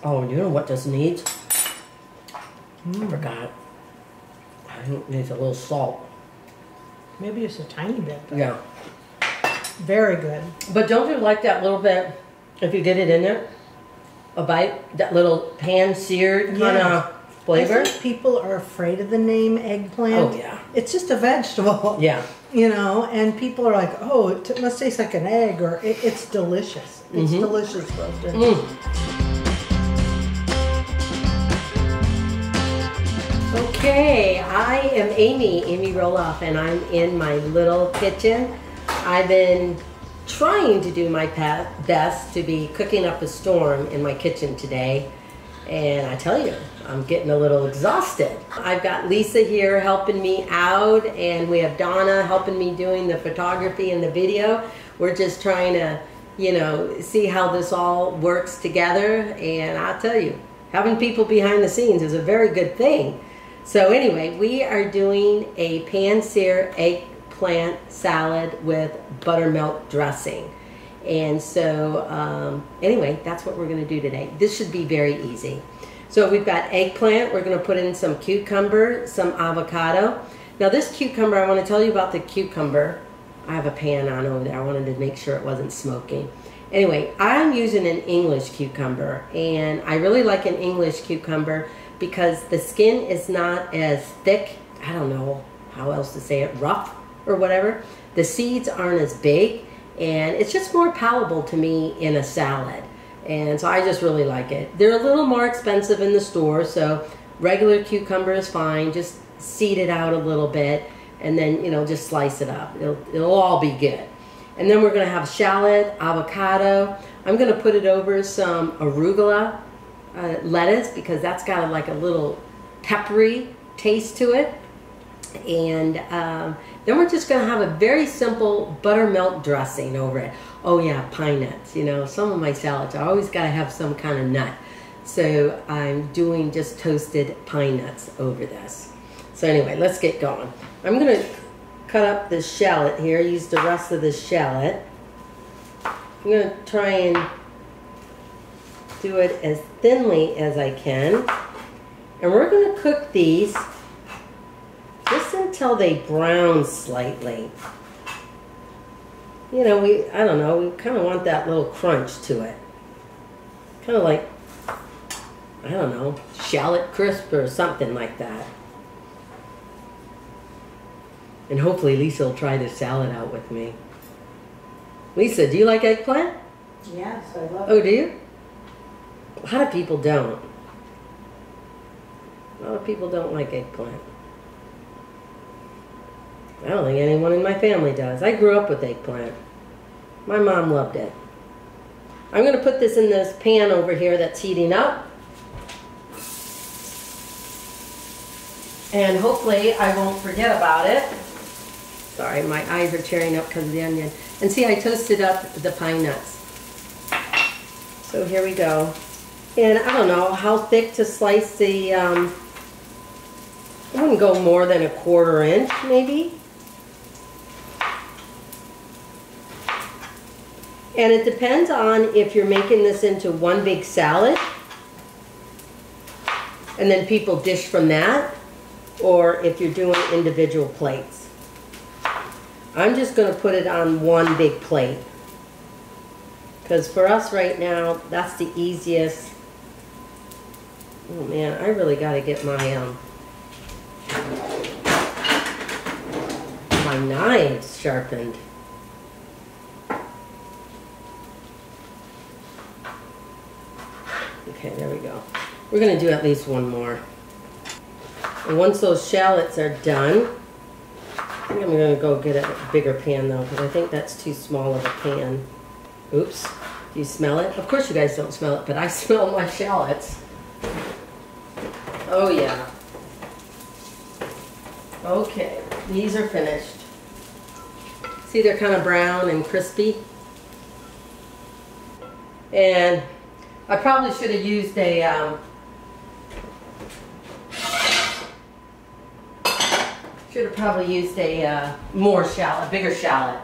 Oh, you know what this needs? I forgot. I think it needs a little salt. Maybe just a tiny bit. Yeah. Very good. But don't you like that little bit, if you get it in there, a bite, that little pan-seared kind of flavor? I think people are afraid of the name eggplant. Oh, yeah. It's just a vegetable. Yeah. You know, and people are like, oh, it must taste like an egg, or it's delicious. It's delicious, roasted. Okay, I am Amy Roloff, and I'm in my little kitchen. I've been trying to do my best to be cooking up a storm in my kitchen today, and I tell you, I'm getting a little exhausted. I've got Lisa here helping me out, and we have Donna helping me doing the photography and the video. We're just trying to, you know, see how this all works together, and I'll tell you, having people behind the scenes is a very good thing. So anyway, we are doing a pan-seared eggplant salad with buttermilk dressing. And so anyway, that's what we're going to do today. This should be very easy. So we've got eggplant. We're going to put in some cucumber, some avocado. Now this cucumber, I want to tell you about the cucumber. I have a pan on over there. I wanted to make sure it wasn't smoking. Anyway, I'm using an English cucumber, and I really like an English cucumber because the skin is not as thick. I don't know how else to say it, rough or whatever. The seeds aren't as big, and it's just more palatable to me in a salad. And so I just really like it. They're a little more expensive in the store, so regular cucumber is fine. Just seed it out a little bit, and then, you know, just slice it up. It'll all be good. And then we're going to have shallot, avocado. I'm going to put it over some arugula lettuce because that's got like a little peppery taste to it. And then we're just going to have a very simple buttermilk dressing over it. Oh yeah, pine nuts. You know, some of my salads, I always got to have some kind of nut. So I'm doing just toasted pine nuts over this. So anyway, let's get going. I'm going to cut up this shallot here, use the rest of this shallot. I'm going to try and do it as thinly as I can. And we're going to cook these just until they brown slightly. You know, I don't know, we kind of want that little crunch to it. Kind of like, I don't know, shallot crisp or something like that. And hopefully Lisa will try this salad out with me. Lisa, do you like eggplant? Yes, I love it. Oh, do you? A lot of people don't. A lot of people don't like eggplant. I don't think anyone in my family does. I grew up with eggplant. My mom loved it. I'm going to put this in this pan over here that's heating up. And hopefully I won't forget about it. Sorry, my eyes are tearing up because of the onion. And see, I toasted up the pine nuts. So here we go. And I don't know how thick to slice the, I wouldn't go more than 1/4 inch, maybe. And it depends on if you're making this into one big salad, and then people dish from that, or if you're doing individual plates. I'm just going to put it on one big plate. Because for us right now, that's the easiest. Oh man, I really got to get my my knives sharpened. Okay, there we go. We're going to do at least one more. And once those shallots are done, I think I'm going to go get a bigger pan though, because I think that's too small of a pan. Oops. Do you smell it? Of course you guys don't smell it, but I smell my shallots. Oh yeah. Okay, these are finished. See, they're kind of brown and crispy. And I probably should have used a more shallot, bigger shallot.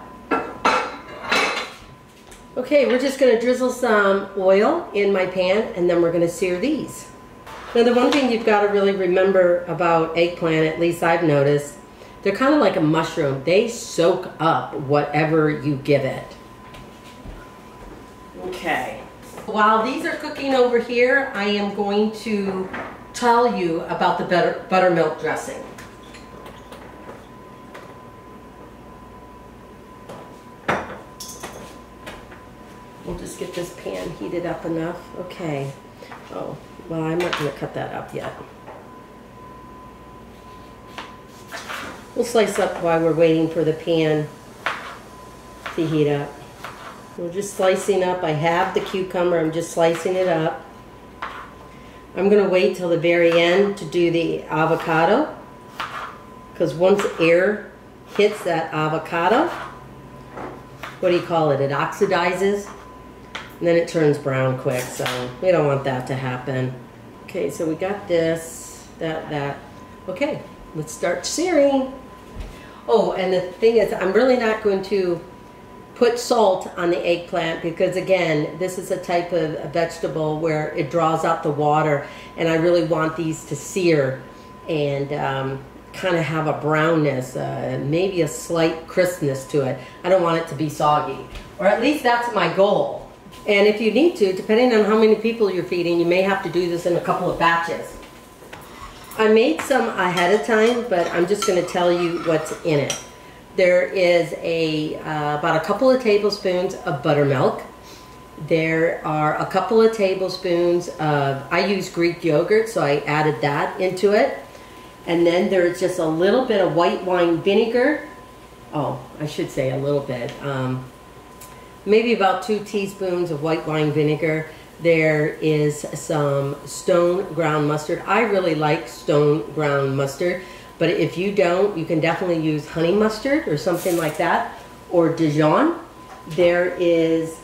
Okay, we're just going to drizzle some oil in my pan, and then we're going to sear these. Now, the one thing you've got to really remember about eggplant, at least I've noticed, they're kind of like a mushroom. They soak up whatever you give it. Okay. While these are cooking over here, I am going to tell you about the buttermilk dressing. We'll just get this pan heated up enough. Okay. Oh, well, I'm not going to cut that up yet. We'll slice up while we're waiting for the pan to heat up. We're just slicing up. I have the cucumber. I'm just slicing it up. I'm going to wait till the very end to do the avocado, because once air hits that avocado, what do you call it? It oxidizes, and then it turns brown quick, so we don't want that to happen. Okay, so we got this, that. Okay, let's start searing. Oh, and the thing is, I'm really not going to put salt on the eggplant because, again, this is a type of vegetable where it draws out the water, and I really want these to sear and kind of have a brownness, maybe a slight crispness to it. I don't want it to be soggy, or at least that's my goal. And if you need to, depending on how many people you're feeding, you may have to do this in a couple of batches. I made some ahead of time, but I'm just going to tell you what's in it. There is about a couple of tablespoons of buttermilk. There are a couple of tablespoons of, I use Greek yogurt, so I added that into it. And then there's just a little bit of white wine vinegar. Oh, I should say a little bit. Maybe about 2 teaspoons of white wine vinegar. There is some stone ground mustard. I really like stone ground mustard, but if you don't, you can definitely use honey mustard or something like that, or Dijon. There is,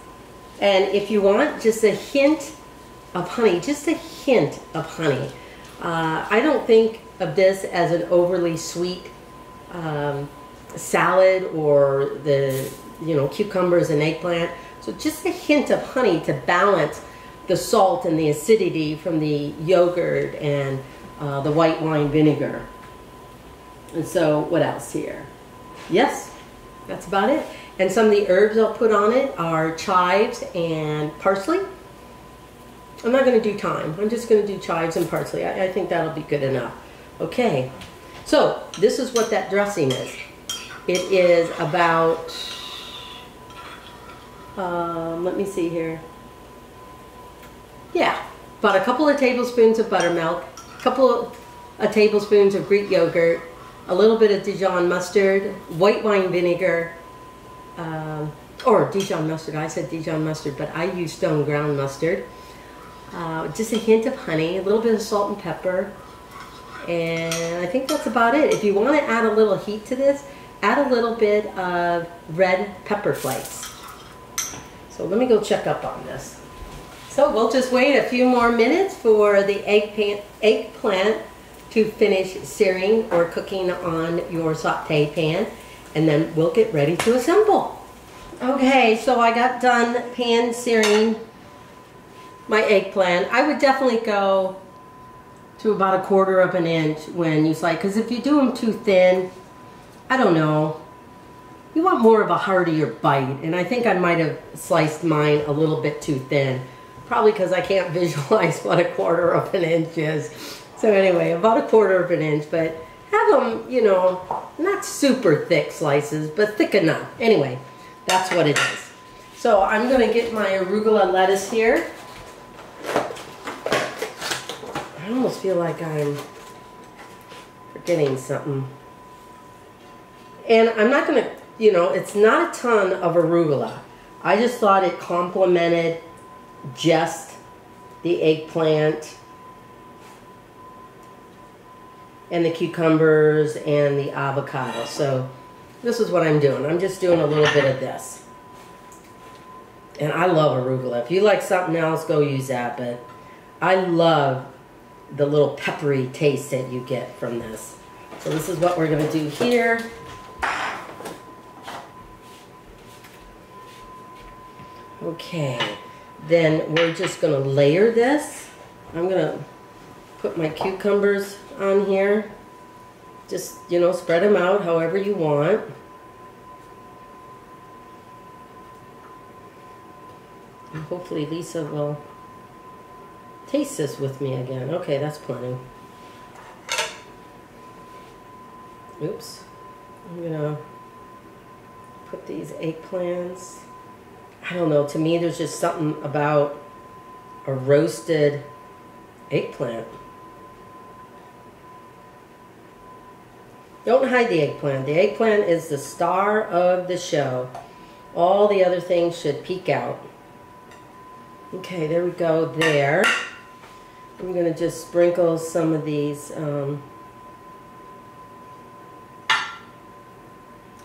and if you want, just a hint of honey, just a hint of honey. I don't think of this as an overly sweet salad, or the, cucumbers and eggplant. So just a hint of honey to balance the salt and the acidity from the yogurt and the white wine vinegar. And so what else here? Yes, that's about it. And some of the herbs I'll put on it are chives and parsley. I'm not going to do thyme. I'm just going to do chives and parsley. I think that'll be good enough. Okay, so this is what that dressing is. It is about, let me see here. Yeah, about a couple of tablespoons of buttermilk, a couple of tablespoons of Greek yogurt, a little bit of Dijon mustard, white wine vinegar, or Dijon mustard. I said Dijon mustard, but I use stone ground mustard. Just a hint of honey, a little bit of salt and pepper, and I think that's about it. If you want to add a little heat to this, add a little bit of red pepper flakes. So let me go check up on this. So we'll just wait a few more minutes for the eggplant to finish searing or cooking on your saute pan, and then we'll get ready to assemble. Okay, so I got done pan searing my eggplant. I would definitely go to about 1/4 of an inch when you slice, because if you do them too thin, I don't know, you want more of a heartier bite, and I think I might have sliced mine a little bit too thin. Probably because I can't visualize what 1/4 of an inch is. So anyway, about 1/4 of an inch, but have them, not super thick slices, but thick enough. Anyway, that's what it is. So I'm going to get my arugula lettuce here. I almost feel like I'm forgetting something. And I'm not going to, it's not a ton of arugula. I just thought it complemented just the eggplant and the cucumbers and the avocado. So this is what I'm doing. I'm just doing a little bit of this. And I love arugula. If you like something else, go use that. But I love the little peppery taste that you get from this. So this is what we're going to do here. Okay, then we're just gonna layer this. I'm gonna put my cucumbers on here. Just, you know, spread them out however you want. And hopefully Lisa will taste this with me again. Okay, that's plenty. Oops. I'm gonna put these eggplants. I don't know, to me there's just something about a roasted eggplant. Don't hide the eggplant. The eggplant is the star of the show. All the other things should peek out. Okay, there we go there. I'm going to just sprinkle some of these.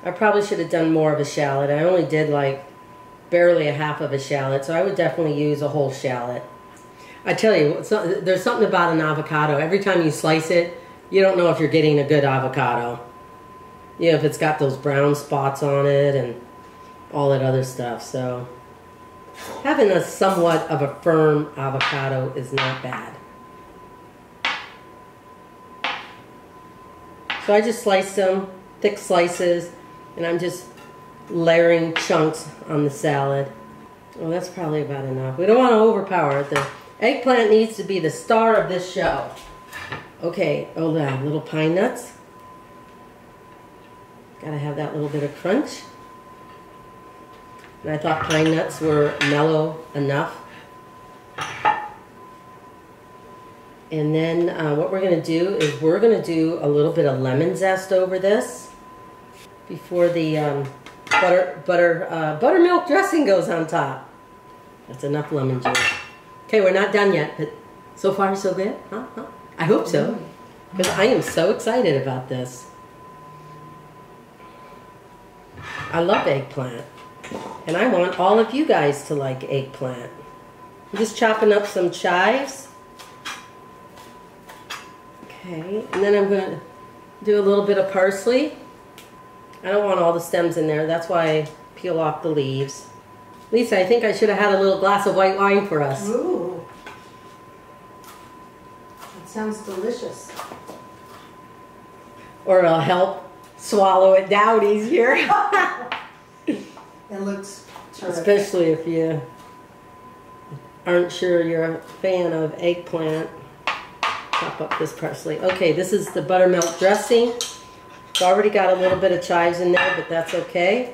I probably should have done more of a shallot. I only did like barely a half of a shallot, so I would definitely use a whole shallot. I tell you, there's something about an avocado. Every time you slice it, you don't know if you're getting a good avocado. You know, if it's got those brown spots on it and all that other stuff. So having a somewhat of a firm avocado is not bad. So I just sliced them, thick slices, and I'm just layering chunks on the salad. Well, that's probably about enough. We don't want to overpower it. The eggplant needs to be the star of this show. Okay, oh, the little pine nuts. Gotta have that little bit of crunch. And I thought pine nuts were mellow enough. And then what we're gonna do is we're gonna do a little bit of lemon zest over this before the buttermilk dressing goes on top. That's enough lemon juice. Okay, we're not done yet, but so far so good, huh? I hope so, because I am so excited about this. I love eggplant, and I want all of you guys to like eggplant. I'm just chopping up some chives. Okay, and then I'm going to do a little bit of parsley. I don't want all the stems in there, that's why I peel off the leaves. Lisa, I think I should have had a little glass of white wine for us. Ooh. Sounds delicious. Or it'll help swallow it down easier. It looks terrific. Especially if you aren't sure you're a fan of eggplant. Chop up this parsley. Okay, this is the buttermilk dressing. It's already got a little bit of chives in there, but that's okay.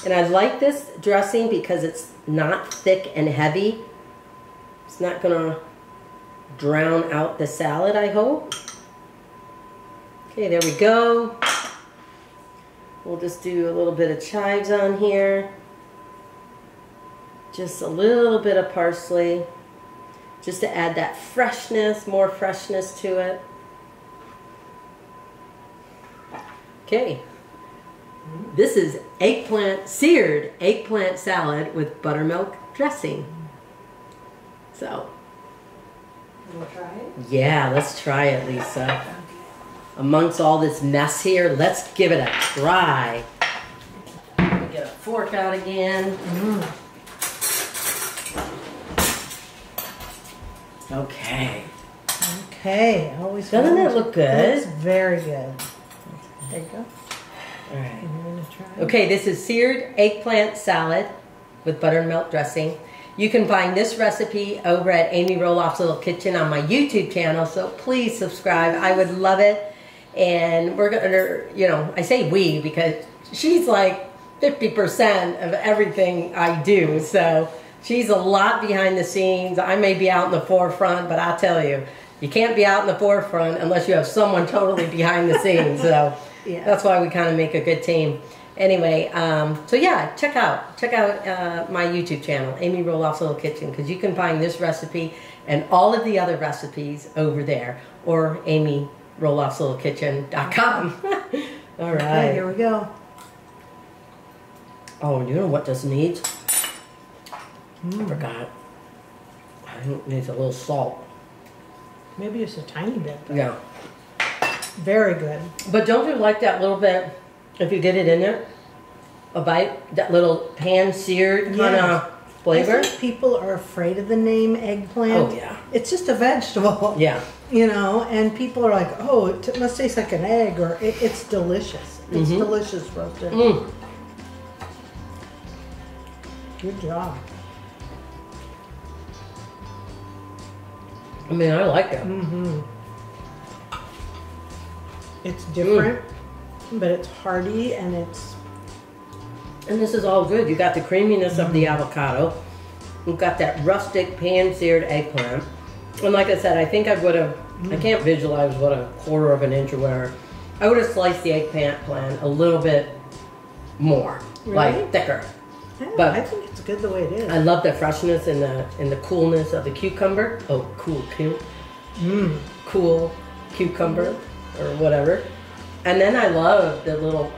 And I like this dressing because it's not thick and heavy. It's not gonna drown out the salad, I hope. Okay, there we go. We'll just do a little bit of chives on here. Just a little bit of parsley. Just to add that freshness, more freshness to it. Okay. This is seared eggplant salad with buttermilk dressing. So, you want to try it? Yeah, let's try it, Lisa. Amongst all this mess here, let's give it a try. Let me get a fork out again. Okay. Okay, always. Doesn't it look good? It's very good. There you go. All right. I'm gonna try. Okay, this is seared eggplant salad with buttermilk dressing. You can find this recipe over at Amy Roloff's Little Kitchen on my YouTube channel, so please subscribe. I would love it. And we're gonna, you know, I say we because she's like 50% of everything I do, so she's a lot behind the scenes. I may be out in the forefront, but I'll tell you, you can't be out in the forefront unless you have someone totally behind the scenes. So yeah, that's why we kind of make a good team. Anyway, so yeah, check out my YouTube channel, Amy Roloff's Little Kitchen, because you can find this recipe and all of the other recipes over there, or amyroloffslittlekitchen.com. All right. Okay, here we go. Oh, you know what this needs? I forgot. I think it needs a little salt. Maybe just a tiny bit. Though. Yeah. Very good. But don't you like that little bit, if you get it in there, a bite, that little pan-seared kind of flavor? I think people are afraid of the name eggplant. Oh, yeah. It's just a vegetable. Yeah. You know, and people are like, oh, it must taste like an egg, or it's delicious. It's delicious roasted. Mm. Good job. I mean, I like it. Mm-hmm. It's different, but it's hearty, and it's... And this is all good. You got the creaminess of the avocado. You've got that rustic pan-seared eggplant. And like I said, I think I would have, I can't visualize what a quarter of an inch or whatever. I would have sliced the eggplant a little bit more, Really? like thicker. Yeah, But I think it's good the way it is. I love the freshness and the coolness of the cucumber. Oh, cool cucumber or whatever. And then I love the little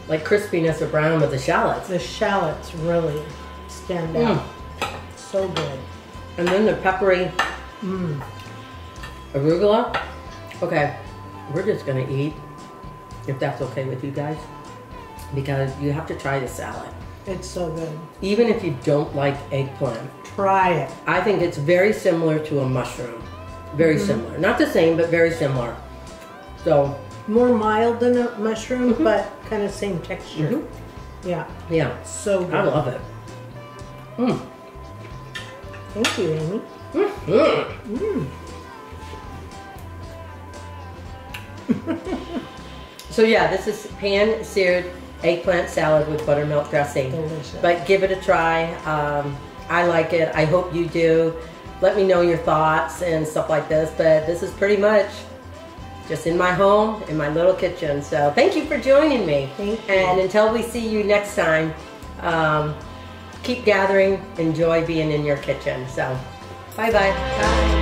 like crispiness or brown of the shallots. The shallots really stand out. So good. And then the peppery arugula. Okay, we're just gonna eat, if that's okay with you guys, because you have to try the salad. It's so good. Even if you don't like eggplant. Try it. I think it's very similar to a mushroom. Very similar. Not the same, but very similar. So More mild than a mushroom, but kind of same texture. Yeah. yeah, So good. I love it. Thank you, Amy. So yeah, this is pan-seared eggplant salad with buttermilk dressing. Delicious. But give it a try. I like it. I hope you do. Let me know your thoughts and stuff like this. But this is pretty much just in my home, in my little kitchen. So thank you for joining me. Thank you. And until we see you next time, keep gathering. Enjoy being in your kitchen. So bye-bye. Bye.